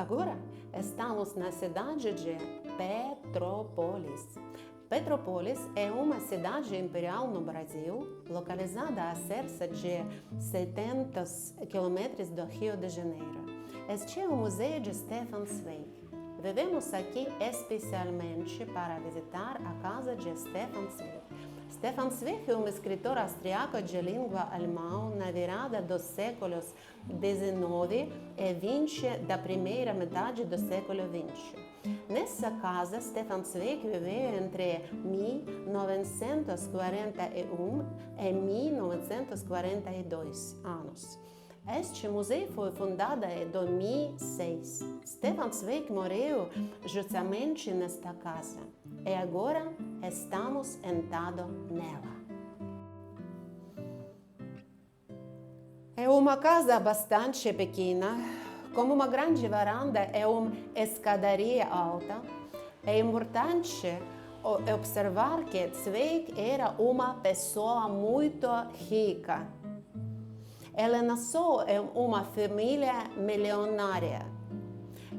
Agora estamos na cidade de Petrópolis. Petrópolis é uma cidade imperial no Brasil, localizada a cerca de 70 quilômetros do Rio de Janeiro. Este é o Museu de Stefan Zweig. Vivemos aqui especialmente para visitar a casa de Stefan Zweig. Stefan Zweig é um escritor austríaco de língua alemã na virada dos séculos XIX e XX da primeira metade do século XX. Nessa casa, Stefan Zweig viveu entre 1941 e 1942 anos. Este museu foi fundado em 2006. Stefan Zweig morreu justamente nesta casa e agora estamos entrados nela. É uma casa bastante pequena, com uma grande varanda e uma escadaria alta. É importante observar que Zweig era uma pessoa muito rica. Ela nasceu em uma família milionária.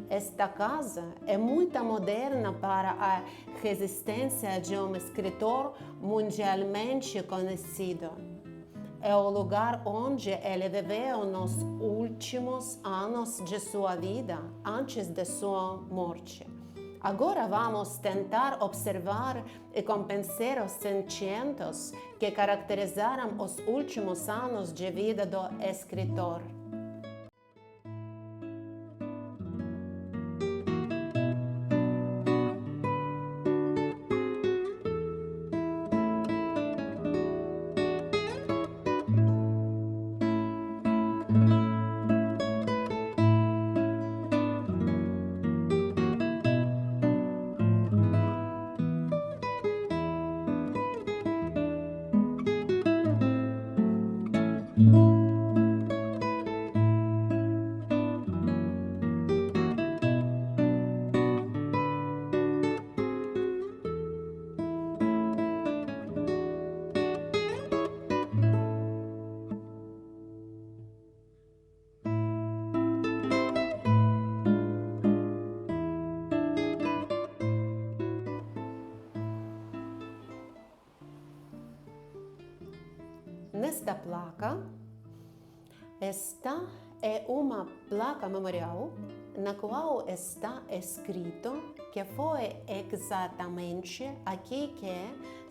Esta casa é muito moderna para a resistência de um escritor mundialmente conhecido. É o lugar onde ele viveu nos últimos anos de sua vida, antes de sua morte. Agora vamos tentar observar e compreender os sentimentos que caracterizaram os últimos anos de vida do escritor. Nesta placa, esta é uma placa memorial na qual está escrito que foi exatamente aqui que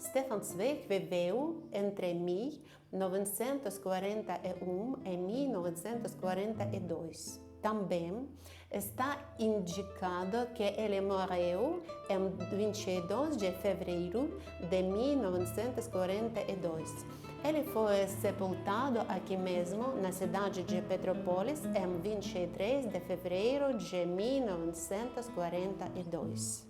Stefan Zweig viveu entre 1941 e 1942. Também está indicado que ele morreu em 22 de fevereiro de 1942. Ele foi sepultado aqui mesmo, na cidade de Petrópolis, em 23 de fevereiro de 1942.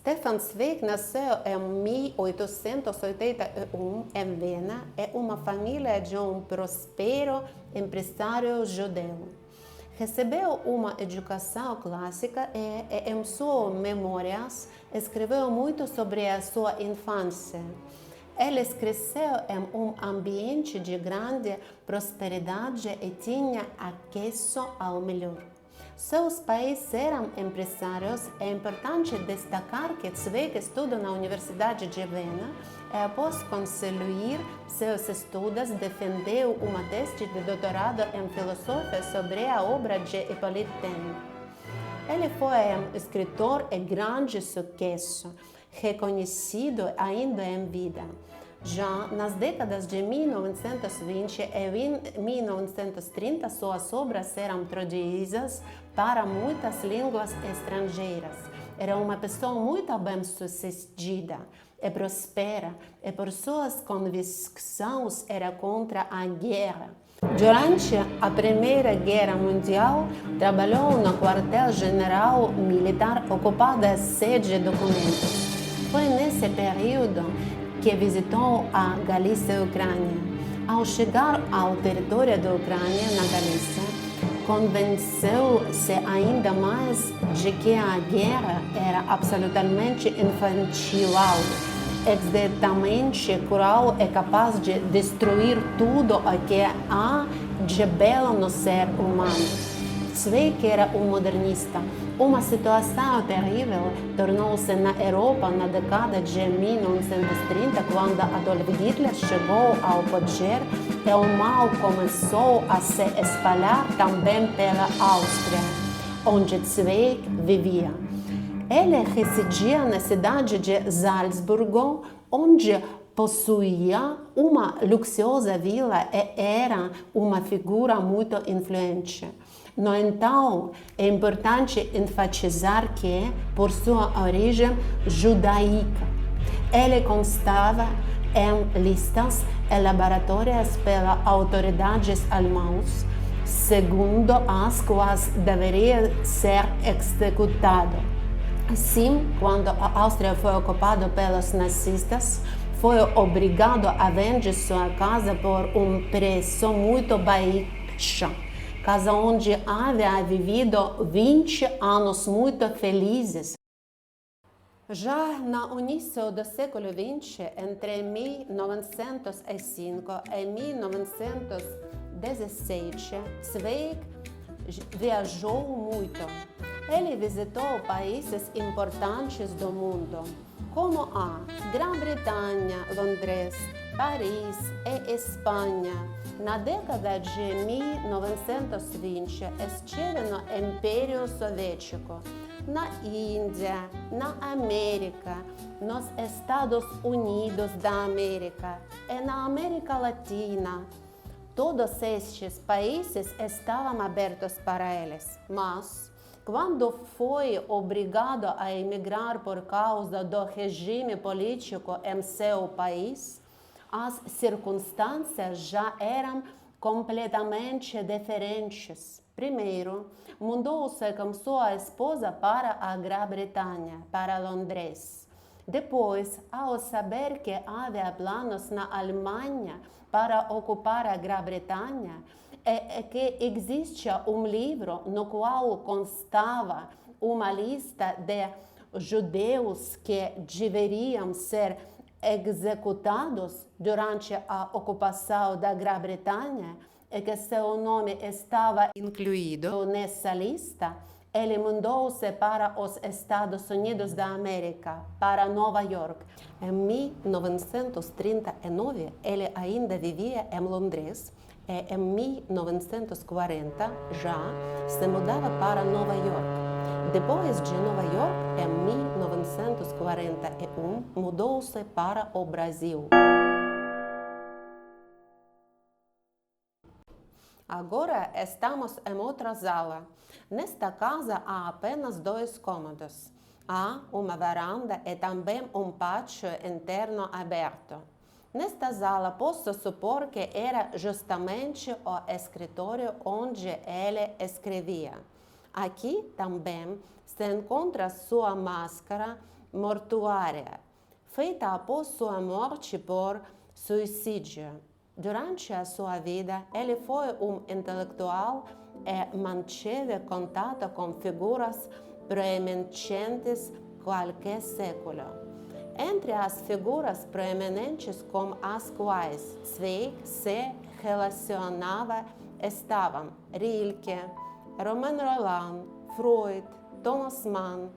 Stefan Zweig nasceu em 1881 em Viena, em uma família de um próspero empresário judeu. Recebeu uma educação clássica e, em suas memórias, escreveu muito sobre a sua infância. Ele cresceu em um ambiente de grande prosperidade e tinha acesso ao melhor. Seus pais eram empresários. É importante destacar que Zweig estudou na Universidade de Viena e, após concluir seus estudos, defendeu uma tese de doutorado em filosofia sobre a obra de Hippolyte Taine. Ele foi um escritor de grande sucesso, reconhecido ainda em vida. Já nas décadas de 1920 e 1930, suas obras eram traduzidas para muitas línguas estrangeiras. Era uma pessoa muito bem-sucedida e próspera, e por suas convicções era contra a guerra. Durante a Primeira Guerra Mundial, trabalhou no quartel-general militar ocupado a sede de documentos. Foi nesse período que visitou a Galícia e a Ucrânia. Ao chegar ao território da Ucrânia, na Galícia, convenceu-se ainda mais de que a guerra era absolutamente infantil, exatamente cruel e capaz de destruir tudo o que há de belo no ser humano. Zweig era um modernista. Uma situação terrível tornou-se na Europa na década de 1930, quando Adolf Hitler chegou ao poder e o mal começou a se espalhar também pela Áustria, onde Zweig vivia. Ele residia na cidade de Salzburgo, onde possuía uma luxuosa vila e era uma figura muito influente. No entanto, é importante enfatizar que, por sua origem judaica, ele constava em listas elaboradas pelas autoridades alemãs, segundo as quais deveria ser executado. Assim, quando a Áustria foi ocupada pelos nazistas, foi obrigado a vender sua casa por um preço muito baixo. Casa onde havia vivido 20 anos muito felizes. Já no início do século XX, entre 1905 e 1917, Zweig viajou muito. Ele visitou países importantes do mundo, como a Grã-Bretanha, Londres, Paris e Espanha. Na década de 1920, esteve no Império Soviético, na Índia, na América, nos Estados Unidos da América e na América Latina. Todos estes países estavam abertos para eles, mas quando foi obrigado a emigrar por causa do regime político em seu país, as circunstâncias já eram completamente diferentes. Primeiro, mudou-se com sua esposa para a Grã-Bretanha, para Londres. Depois, ao saber que havia planos na Alemanha para ocupar a Grã-Bretanha, e que existia um livro no qual constava uma lista de judeus que deveriam ser executados durante a ocupação da Grã-Bretanha e que seu nome estava incluído nessa lista, ele mudou-se para os Estados Unidos da América, para Nova York. Em 1939, ele ainda vivia em Londres e em 1940 já se mudava para Nova York. Depois de Nova York, em 1941, mudou-se para o Brasil. Agora estamos em outra sala. Nesta casa há apenas 2 cômodos. Há uma varanda e também um pátio interno aberto. Nesta sala posso supor que era justamente o escritório onde ele escrevia. Aqui também se encontra sua máscara, mortuária, feita após sua morte por suicídio. Durante a sua vida, ele foi um intelectual e manteve contato com figuras proeminentes qualquer século. Entre as figuras proeminentes com as quais Zweig se relacionava estavam Rilke, Romain Rolland, Freud, Thomas Mann,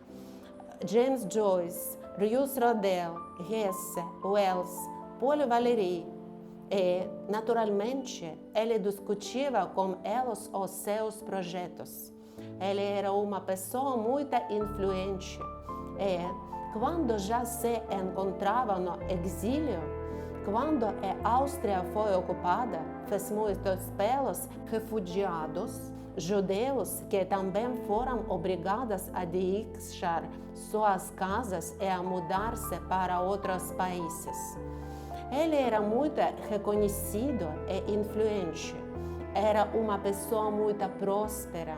James Joyce, Rius Rodel, Hesse, Wells, Paul Valéry. E, naturalmente, ele discutia com eles os seus projetos. Ele era uma pessoa muito influente e, quando já se encontrava no exílio, quando a Áustria foi ocupada, fez muitos pelos refugiados judeus que também foram obrigados a deixar suas casas e a mudar-se para outros países. Ele era muito reconhecido e influente. Era uma pessoa muito próspera.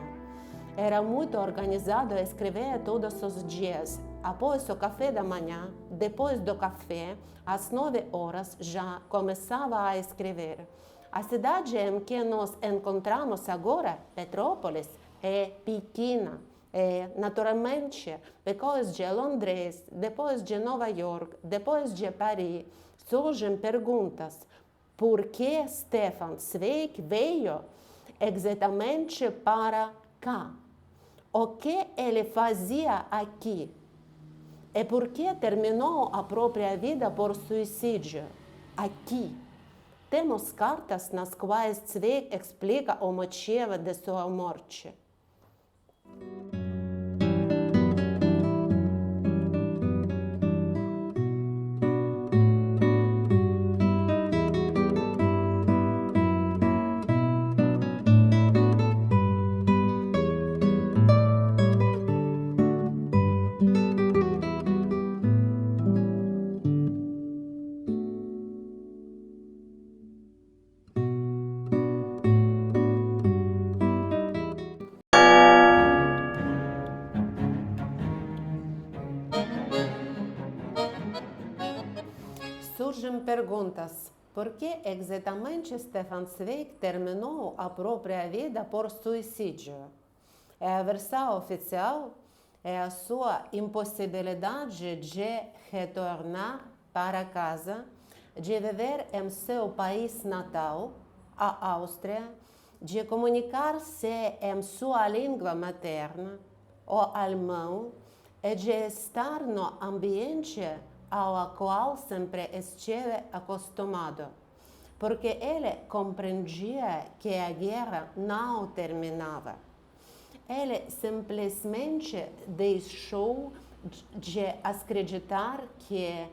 Era muito organizado e escrevia todos os dias. Após o café da manhã, depois do café, às 9 horas, já começava a escrever. A cidade em que nos encontramos agora, Petrópolis, é pequena. E, naturalmente, depois de Londres, depois de Nova York, depois de Paris, surgem perguntas. Por que Stefan Zweig veio exatamente para cá? O que ele fazia aqui? E por que terminou a própria vida por suicídio? Aqui. Temos cartas nas quais Zweig explica o motivo de sua morte. Surgem perguntas. Por que exatamente Stefan Zweig terminou a própria vida por suicídio? É a versão oficial? É a sua impossibilidade de retornar para casa, de viver em seu país natal, a Áustria, de comunicar-se em sua língua materna, o alemão, e de estar no ambiente ao qual sempre esteve acostumado, porque ele compreendia que a guerra não terminava. Ele simplesmente deixou de acreditar que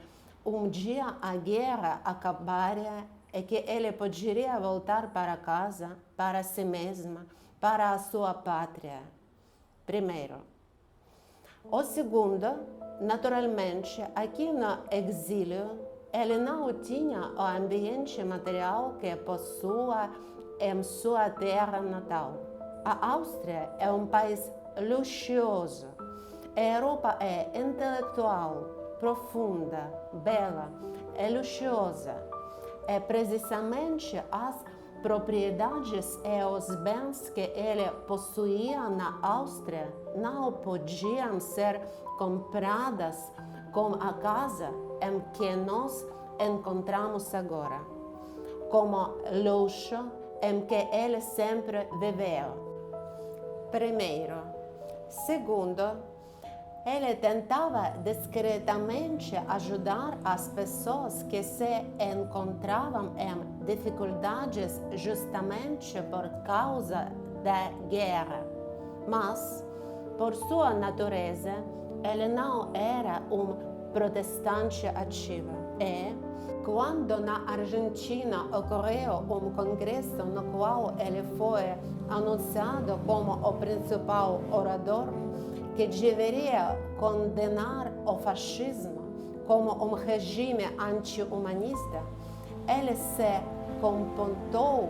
um dia a guerra acabaria e que ele poderia voltar para casa, para si mesmo, para a sua pátria. Primeiro. O segundo, naturalmente, aqui no exílio, ele não tinha o ambiente material que possua em sua terra natal. A Áustria é um país luxuoso. A Europa é intelectual, profunda, bela e luxuosa. E precisamente as propriedades e os bens que ele possuía na Áustria não podiam ser compradas com a casa em que nos encontramos agora, como luxo em que ele sempre viveu. Primeiro. Segundo, ele tentava discretamente ajudar as pessoas que se encontravam em dificuldades justamente por causa da guerra. Mas, por sua natureza, ele não era um protestante ativo. E, quando na Argentina ocorreu um congresso no qual ele foi anunciado como o principal orador, que deveria condenar o fascismo como um regime anti-humanista, ele se comportou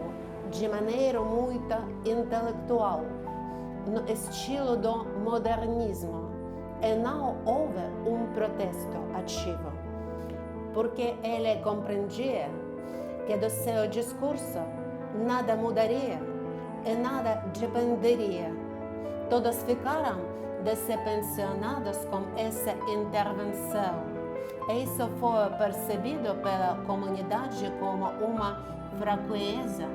de maneira muito intelectual, no estilo do modernismo, e não houve protesto ativo, porque ele compreendia que do seu discurso nada mudaria e nada dependeria. Todos ficaram decepcionados com essa intervenção. E isso foi percebido pela comunidade como uma fraqueza,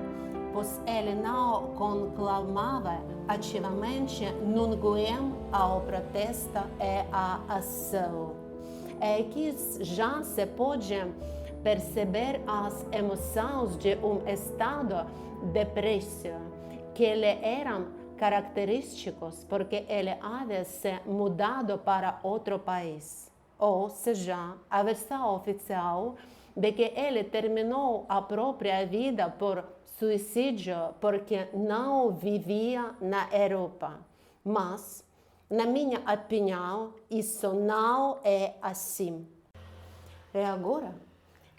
pois ele não conclamava ativamente ninguém ao protesto e à ação. E aqui já se pode perceber as emoções de estado de depressão que lhe eram característicos porque ele havia se mudado para outro país. Ou seja, a versão oficial de que ele terminou a própria vida por suicídio porque não vivia na Europa. Mas, na minha opinião, isso não é assim. E agora,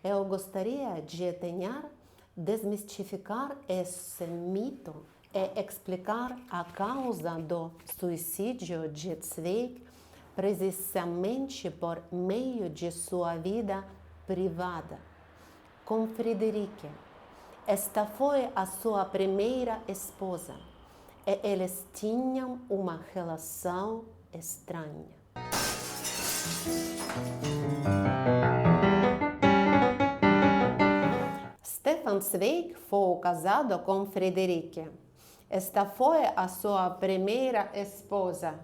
eu gostaria de tentar desmistificar esse mito e explicar a causa do suicídio de Zweig precisamente por meio de sua vida privada. Com Friederike, esta foi a sua primeira esposa e eles tinham uma relação estranha. Stefan Zweig foi casado com Friederike. Esta foi a sua primeira esposa.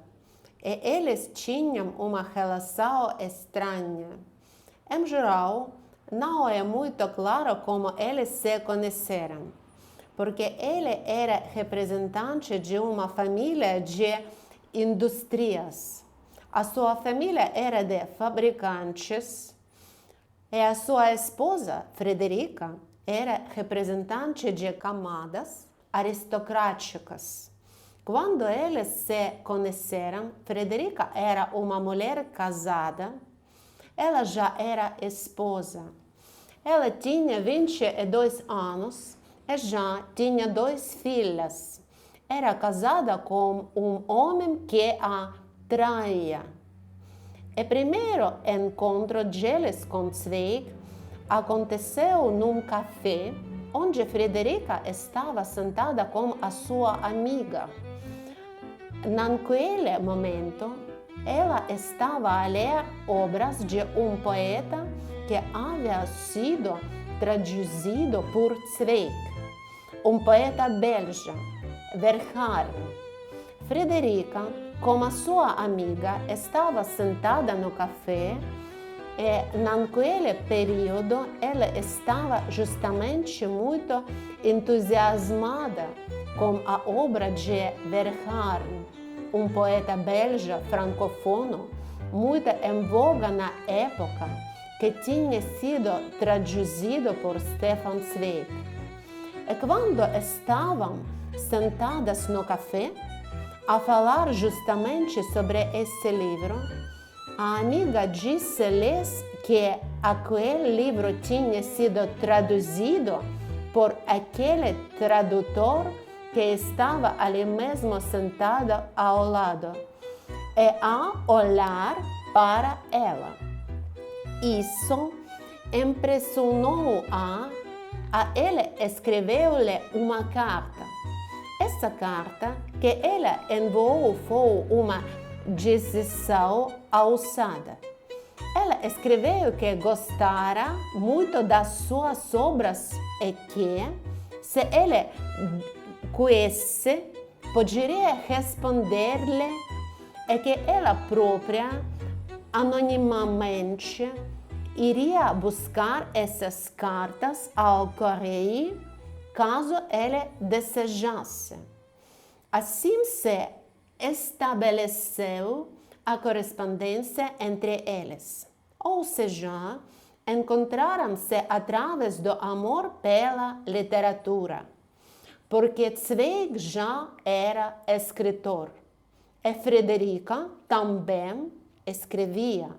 E eles tinham uma relação estranha. Em geral, não é muito claro como eles se conheceram, porque ele era representante de uma família de indústrias. A sua família era de fabricantes e a sua esposa, Frederica, era representante de camadas aristocráticas. Quando eles se conheceram, Frederica era uma mulher casada, ela já era esposa. Ela tinha 22 anos e já tinha 2 filhas. Era casada com um homem que a traía. O primeiro encontro deles com Zweig aconteceu num café onde Frederica estava sentada com a sua amiga. Naquele momento, ela estava a ler obras de um poeta que havia sido traduzido por Zweig, um poeta belga, Bernhard. Frederica, com a sua amiga, estava sentada no café e, naquele período, ela estava justamente muito entusiasmada com a obra de Bernhard, um poeta belga francofono muito em voga na época, que tinha sido traduzido por Stefan Zweig. E quando estavam sentadas no café, a falar justamente sobre esse livro, a amiga disse-lhes que aquele livro tinha sido traduzido por aquele tradutor que estava ali mesmo sentado ao lado e a olhar para ela. Isso impressionou-a. Ele escreveu-lhe uma carta. Essa carta que ela enviou foi uma decisão ousada. Ela escreveu que gostara muito das suas obras e que, se ele conhece, poderia responder-lhe e que ela própria, anonimamente, iria buscar essas cartas ao correio caso ele desejasse. Assim se estabeleceu a correspondência entre eles. Ou seja, encontraram-se através do amor pela literatura, porque Zweig já era escritor e Frederica também escrevia.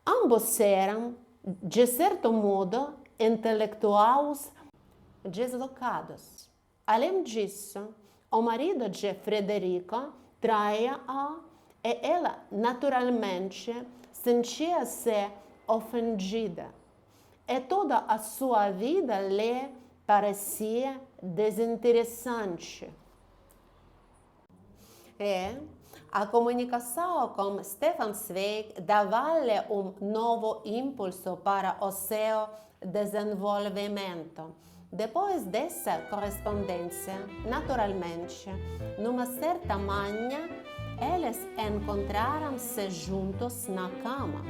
Ambos eram, de certo modo, intelectuais deslocados. Além disso, o marido de Frederica traía-a e ela naturalmente sentia-se ofendida. E toda a sua vida lhe parecia desinteressante. E a comunicação com Stefan Zweig dava-lhe um novo impulso para o seu desenvolvimento. Depois dessa correspondência, naturalmente, numa certa manhã, eles encontraram-se juntos na cama.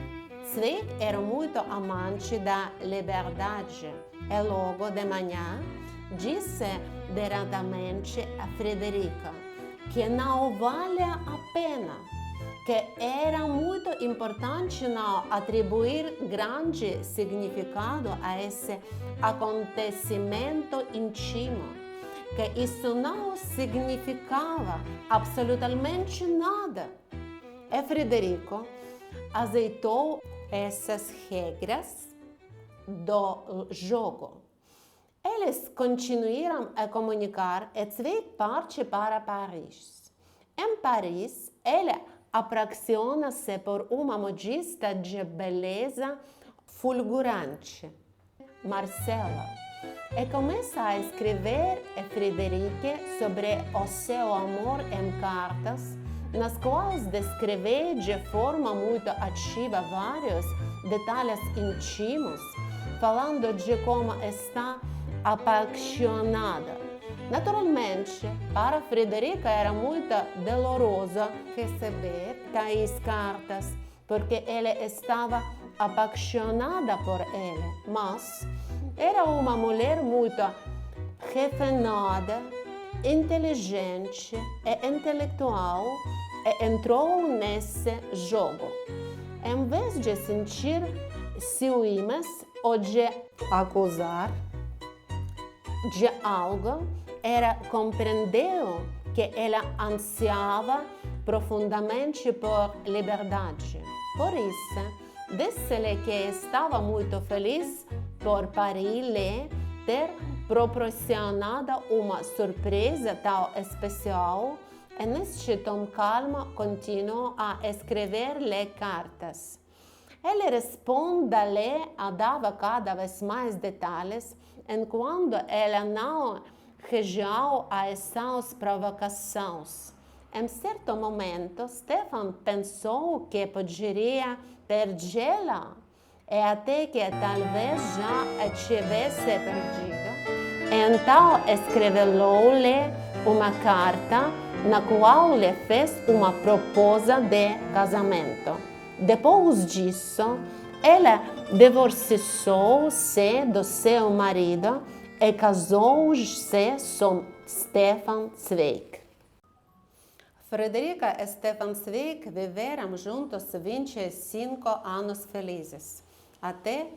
Zweig era muito amante da liberdade e logo de manhã disse diretamente a Frederica que não valia a pena, que era muito importante não atribuir grande significado a esse acontecimento íntimo, que isso não significava absolutamente nada. E Frederico aceitou essas regras do jogo. Eles continuaram a comunicar e Zweig parte para Paris. Em Paris, ele apaixona-se por uma modista de beleza fulgurante, Marcella, e começa a escrever a Frederica sobre o seu amor em cartas, nas quais descreve de forma muito ativa vários detalhes íntimos, falando de como está apaixonada. Naturalmente, para Frederica era muito doloroso receber tais cartas, porque ela estava apaixonada por ele, mas era uma mulher muito refinada, inteligente e intelectual e entrou nesse jogo. Em vez de sentir ciúmes ou de acusar de algo, ela compreendeu que ela ansiava profundamente por liberdade. Por isso, disse-lhe que estava muito feliz por Paris-lhe ter proporcionado uma surpresa tão especial, e neste tom calmo continuou a escrever-lhe cartas. Ele responde-lhe e dava cada vez mais detalhes, enquanto ela não reagiu a essas provocações. Em certo momento, Stefan pensou que poderia perdê-la, e até que talvez já a tivesse perdido. Então escreveu-lhe uma carta na qual lhe fez uma proposta de casamento. Depois disso, ela divorciou-se do seu marido e casou-se com Stefan Zweig. Frederica e Stefan Zweig viveram juntos 25 anos felizes, até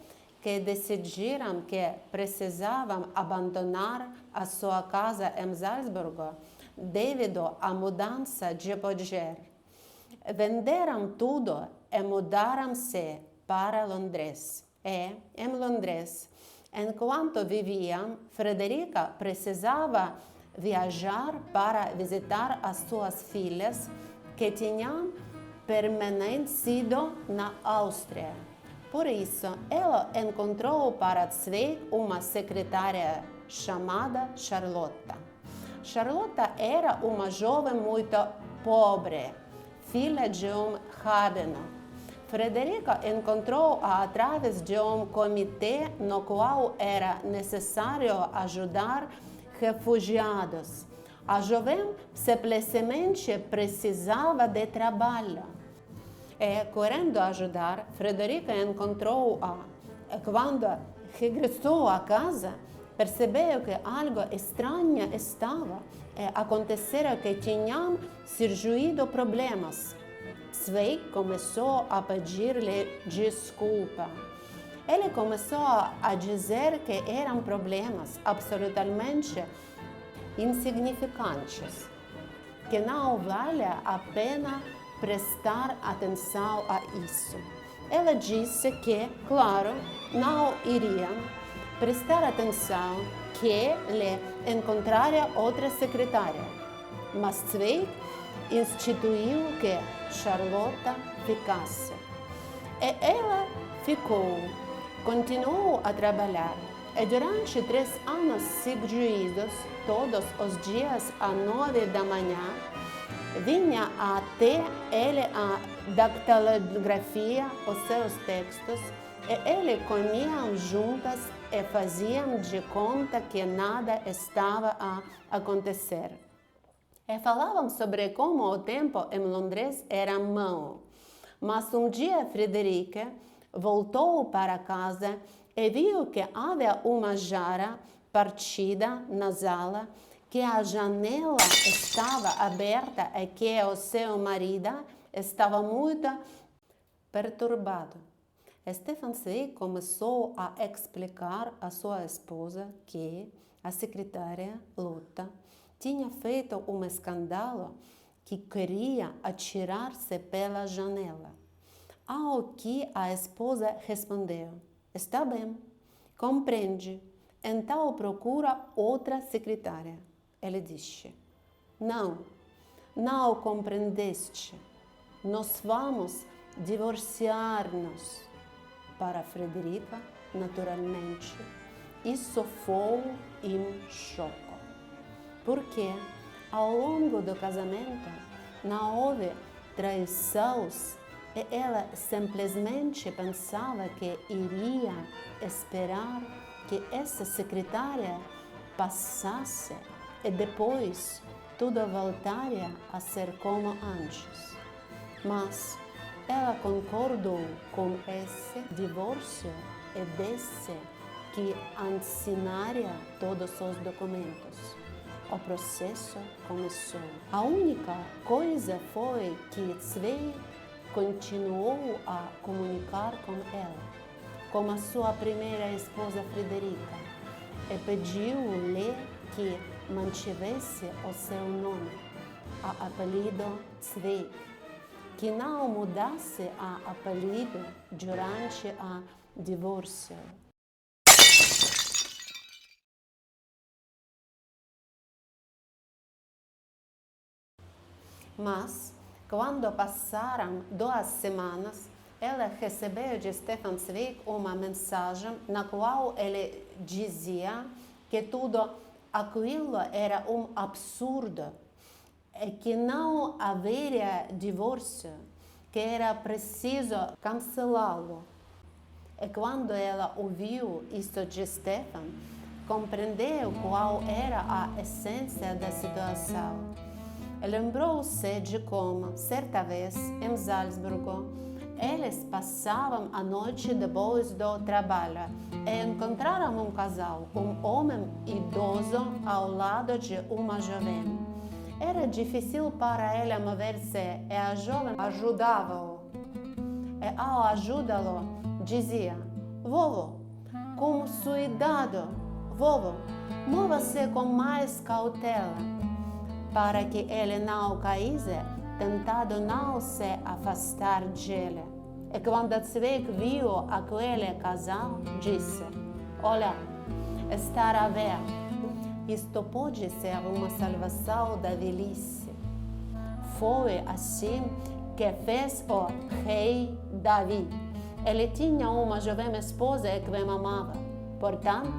que decidiram que precisavam abandonar a sua casa em Salzburgo devido à mudança de poder. Venderam tudo e mudaram-se para Londres. E, em Londres, enquanto viviam, Frederica precisava viajar para visitar as suas filhas que tinham permanecido na Áustria. Por isso, ela encontrou para Zweig uma secretária chamada Charlotte. Charlotte era uma jovem muito pobre, filha de um rabino. Frederica encontrou-a através de um comitê no qual era necessário ajudar refugiados. A jovem simplesmente precisava de trabalho. E, querendo ajudar, Frederica encontrou-a. Quando regressou a casa, percebeu que algo estranho estava e acontecera que tinham surgido problemas. Zweig começou a pedir-lhe desculpa. Ele começou a dizer que eram problemas absolutamente insignificantes, que não valia a pena prestar atenção a isso. Ela disse que, claro, não iriam prestar atenção, que lhe encontraria outra secretária. Mas Zweig instituiu que Charlotte ficasse. E ela ficou, continuou a trabalhar. E durante 3 anos seguidos, todos os dias às 9 da manhã, vinha até ele a dactilografia os seus textos e eles comiam juntas e faziam de conta que nada estava a acontecer. E falavam sobre como o tempo em Londres era mau. Mas um dia Frederica voltou para casa e viu que havia uma jarra partida na sala, que a janela estava aberta e que o seu marido estava muito perturbado. Stefan Zweig começou a explicar à sua esposa que a secretária Lotta tinha feito um escândalo, que queria atirar-se pela janela. Ao que a esposa respondeu: está bem, compreende, então procura outra secretária. Ele disse: não compreendeste, nós vamos divorciar-nos. Para Frederica, naturalmente, isso foi um choque, porque ao longo do casamento não houve traições e ela simplesmente pensava que iria esperar que essa secretária passasse e depois tudo voltaria a ser como antes. Mas ela concordou com esse divórcio e disse que assinaria todos os documentos. O processo começou. A única coisa foi que Zweig continuou a comunicar com ela, como a sua primeira esposa Frederica, e pediu-lhe que mantivesse o seu nome, a apelido Zweig, que não mudasse a apelido durante o divórcio. Mas, quando passaram 2 semanas, ela recebeu de Stefan Zweig uma mensagem na qual ele dizia que tudo aquilo era um absurdo e que não haveria divórcio, que era preciso cancelá-lo. E quando ela ouviu isso de Stefan, compreendeu qual era a essência da situação. Lembrou-se de como, certa vez, em Salzburgo, eles passavam a noite depois do trabalho e encontraram um casal, um homem idoso ao lado de uma jovem. Era difícil para ele mover-se e a jovem ajudava-o. E ao ajudá-lo, dizia: vovô, com cuidado, vovô, mova-se com mais cautela, para que ele não caísse, tentando não se afastar dele. E quando Zweig viu aquele casal, disse: olha, está a ver, isto pode ser uma salvação da velhice. Foi assim que fez o rei Davi. Ele tinha uma jovem esposa que o amava. Portanto,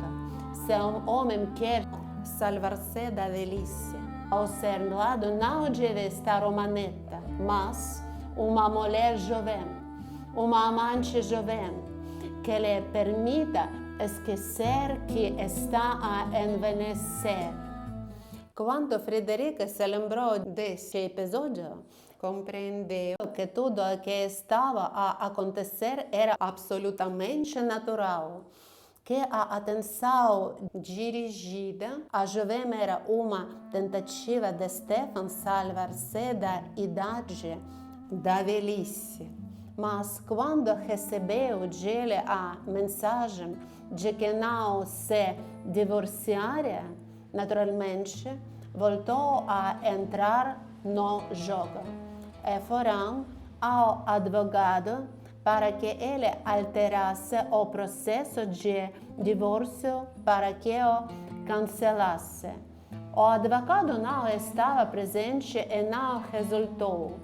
se um homem quer salvar-se da velhice, ao seu lado não deve estar uma neta, mas uma mulher jovem, uma amante jovem, que lhe permita esquecer que está a envelhecer. Quando Frederica se lembrou desse episódio, compreendeu que tudo o que estava a acontecer era absolutamente natural, que a atenção dirigida à jovem era uma tentativa de Stefan salvar-se da idade da velhice. Mas quando recebeu dele a mensagem de que não se divorciaria, naturalmente voltou a entrar no jogo. E foram ao advogado para que ele alterasse o processo de divórcio para que o cancelasse. O advogado não estava presente e não resultou.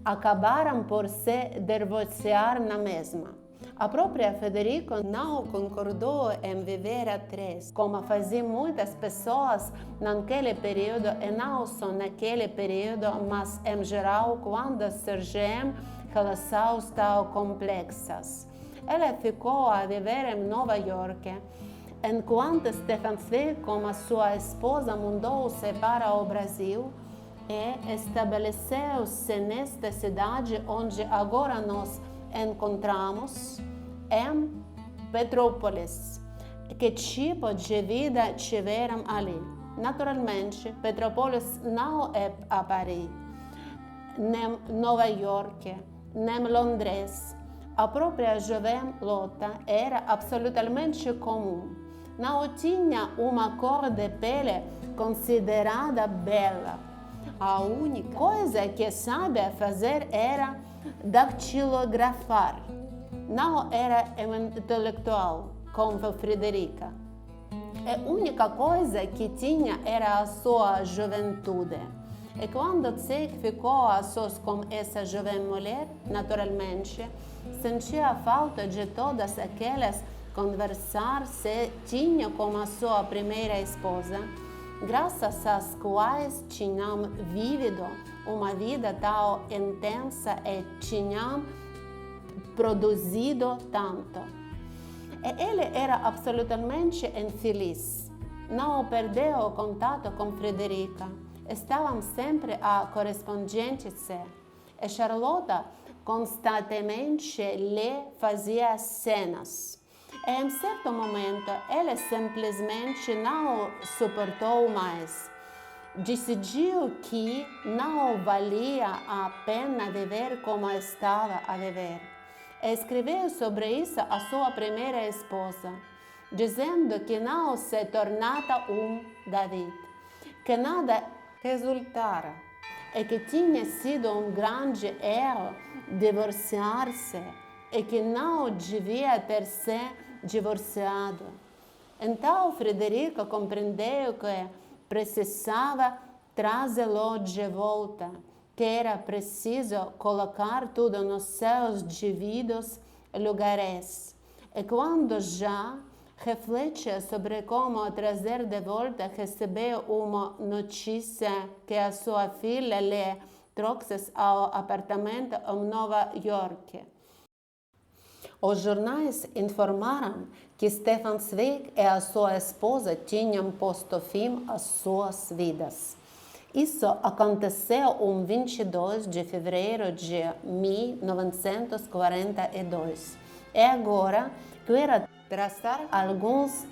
Acabaram por se divorciar na mesma. A própria Federico não concordou em viver a três, como faziam muitas pessoas naquele período, e não só naquele período, mas em geral quando surgiam relações tão complexas. Ela ficou a viver em Nova York, enquanto Stefan Zweig, como sua esposa, mudou-se para o Brasil e estabeleceu-se nesta cidade onde agora nos encontramos, em Petrópolis. Que tipo de vida tiveram ali? Naturalmente, Petrópolis não é a Paris, nem Nova York, nem Londres. A própria jovem Lotta era absolutamente comum. Não tinha uma cor de pele considerada bela. A única coisa que sabia fazer era dactilografar. Não era intelectual, como Frederica. A única coisa que tinha era a sua juventude. E quando Zweig ficou a sós com essa jovem mulher, naturalmente, sentia a falta de todas aquelas conversas que tinha com a sua primeira esposa, graças às quais tinham vivido uma vida tão intensa e tinham produzido tanto. E ele era absolutamente infeliz. Não perdeu o contato com Frederica. Estavam sempre a corresponder-se. E Charlotte constantemente lhe fazia cenas. E em certo momento, ele simplesmente não suportou mais. Decidiu que não valia a pena viver como estava a viver. E escreveu sobre isso a sua primeira esposa, dizendo que não se tornara David, que nada resultara e que tinha sido grande erro divorciar-se e que não devia ter se divorciado. Então Frederica compreendeu que precisava trazê-lo de volta, que era preciso colocar tudo nos seus devidos lugares. E quando já refletia sobre como trazer de volta, recebeu uma notícia que a sua filha lhe trouxe ao apartamento em Nova York. Os jornais informaram que Stefan Zweig e a sua esposa tinham posto fim às suas vidas. Isso aconteceu em 22 de fevereiro de 1942. E agora quero traçar alguns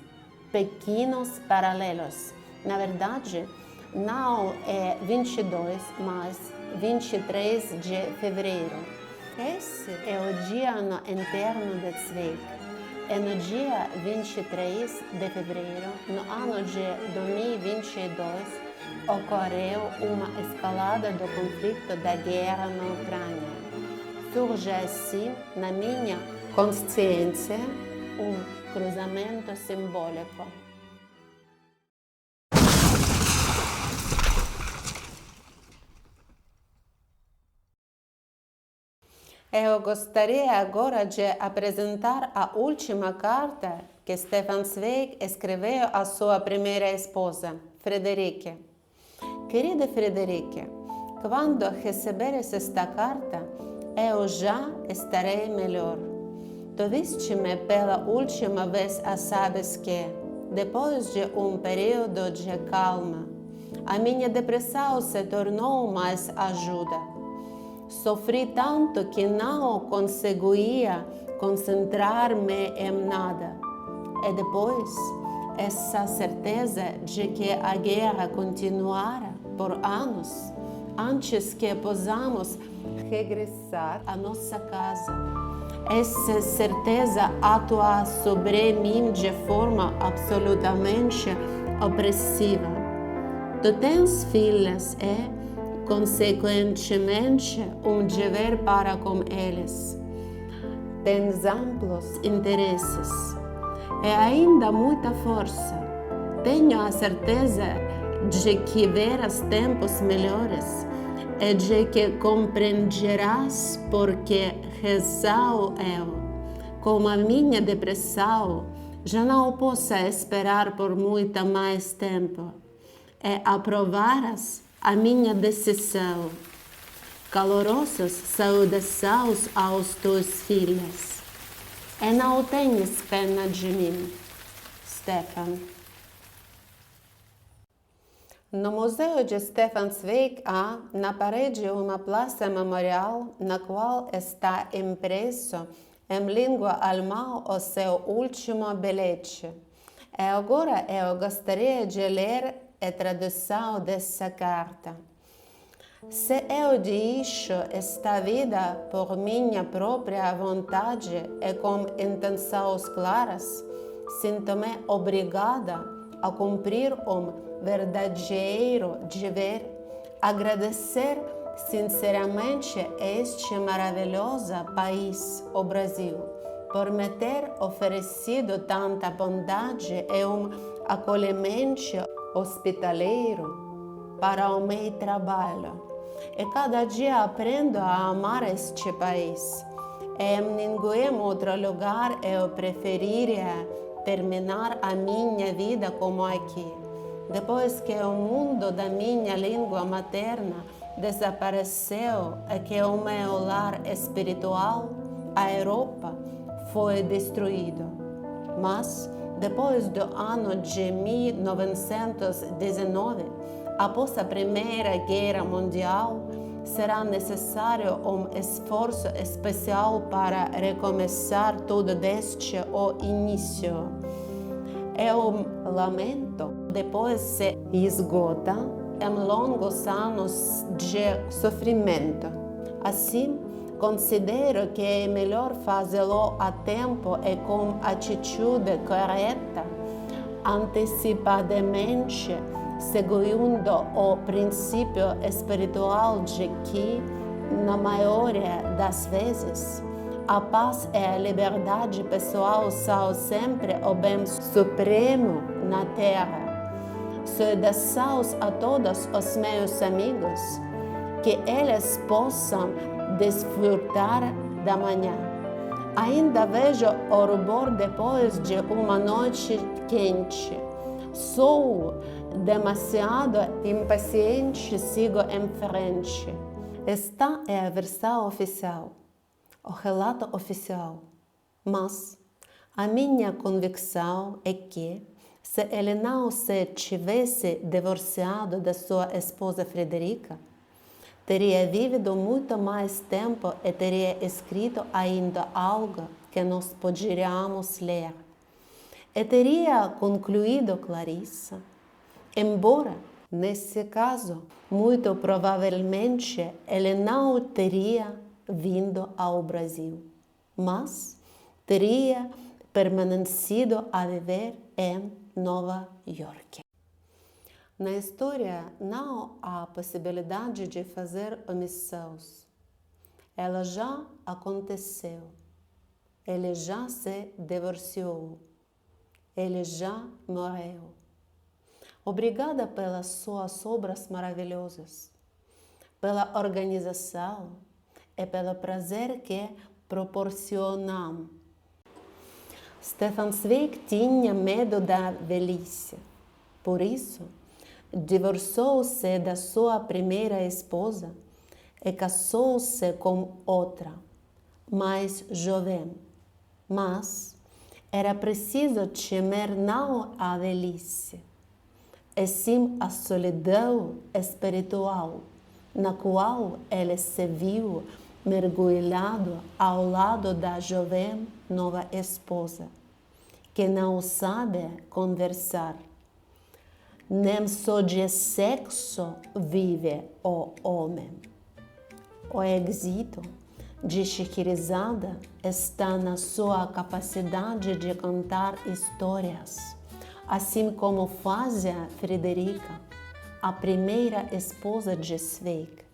pequenos paralelos. Na verdade, não é 22, mas 23 de fevereiro. Esse é o dia interno de Zweig. E no dia 23 de fevereiro, no ano de 2022, ocorreu uma escalada do conflito da guerra na Ucrânia. Surge assim, na minha consciência, um cruzamento simbólico. Eu gostaria agora de apresentar a última carta que Stefan Zweig escreveu à sua primeira esposa, Frederica. Querida Frederica, quando receberes esta carta, eu já estarei melhor. Tu viste-me pela última vez e sabes que, depois de um período de calma, a minha depressão se tornou mais aguda. Sofri tanto que não conseguia concentrar-me em nada. E depois, essa certeza de que a guerra continuara por anos, antes que possamos regressar à nossa casa. Essa certeza atua sobre mim de forma absolutamente opressiva. Tu tens filhas e, consequentemente, um dever para com eles. Tens amplos interesses e ainda muita força. Tenho a certeza de que verás tempos melhores e de que compreenderás porque rezao eu, com a minha depressão, já não posso esperar por muito mais tempo, e aprovarás a minha decisão. Calorosas saudações aos teus filhos, e não tenhas pena de mim, Stefan. No Museu de Stefan Zweig há, na parede, uma placa memorial na qual está impresso em língua alemã o seu último bilhete. E agora eu gostaria de ler a tradução dessa carta. Se eu deixo esta vida por minha própria vontade e com intenções claras, sinto-me obrigada a cumprir verdadeiro dever, agradecer sinceramente este maravilhoso país, o Brasil, por me ter oferecido tanta bondade e acolhimento hospitaleiro para o meu trabalho. E cada dia aprendo a amar este país. Em nenhum outro lugar eu preferiria terminar a minha vida como aqui. Depois que o mundo da minha língua materna desapareceu e que o meu lar espiritual, a Europa, foi destruído. Mas, depois do ano de 1919, após a Primeira Guerra Mundial, será necessário esforço especial para recomeçar tudo desde o início. Eu lamento, depois se esgota em longos anos de sofrimento. Assim, considero que é melhor fazê-lo a tempo e com atitude correta, antecipadamente, seguindo o princípio espiritual de que, na maioria das vezes, a paz e a liberdade pessoal são sempre o bem supremo na terra. Saudações a todos os meus amigos, que eles possam desfrutar da manhã. Ainda vejo o rubor depois de uma noite quente. Sou demasiado impaciente, sigo em frente. Esta é a versão oficial, o relato oficial. Mas a minha convicção é que, se ele não se tivesse divorciado da sua esposa Frederica, teria vivido muito mais tempo e teria escrito ainda algo que nós poderíamos ler. E teria concluído Clarissa, embora, nesse caso, muito provavelmente ele não teria vindo ao Brasil, mas teria permanecido a viver em Nova York. Na história não há possibilidade de fazer omissões. Ela já aconteceu. Ele já se divorciou. Ele já morreu. Obrigada pelas suas obras maravilhosas, pela organização e pelo prazer que proporcionam. Stefan Zweig tinha medo da velhice. Por isso, divorciou-se da sua primeira esposa e casou-se com outra, mais jovem. Mas era preciso temer não a velhice, e sim a solidão espiritual, na qual ele se viu mergulhado ao lado da jovem nova esposa, que não sabe conversar. Nem só de sexo vive o homem. O êxito de Scheherazade está na sua capacidade de contar histórias, assim como fazia Frederica, a primeira esposa de Zweig.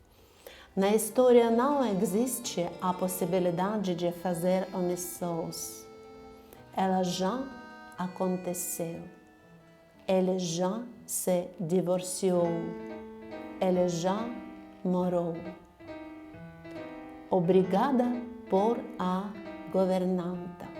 Na história não existe a possibilidade de fazer omissões. Ela já aconteceu. ele já se divorciou, ele já morou. Obrigada por a governanta.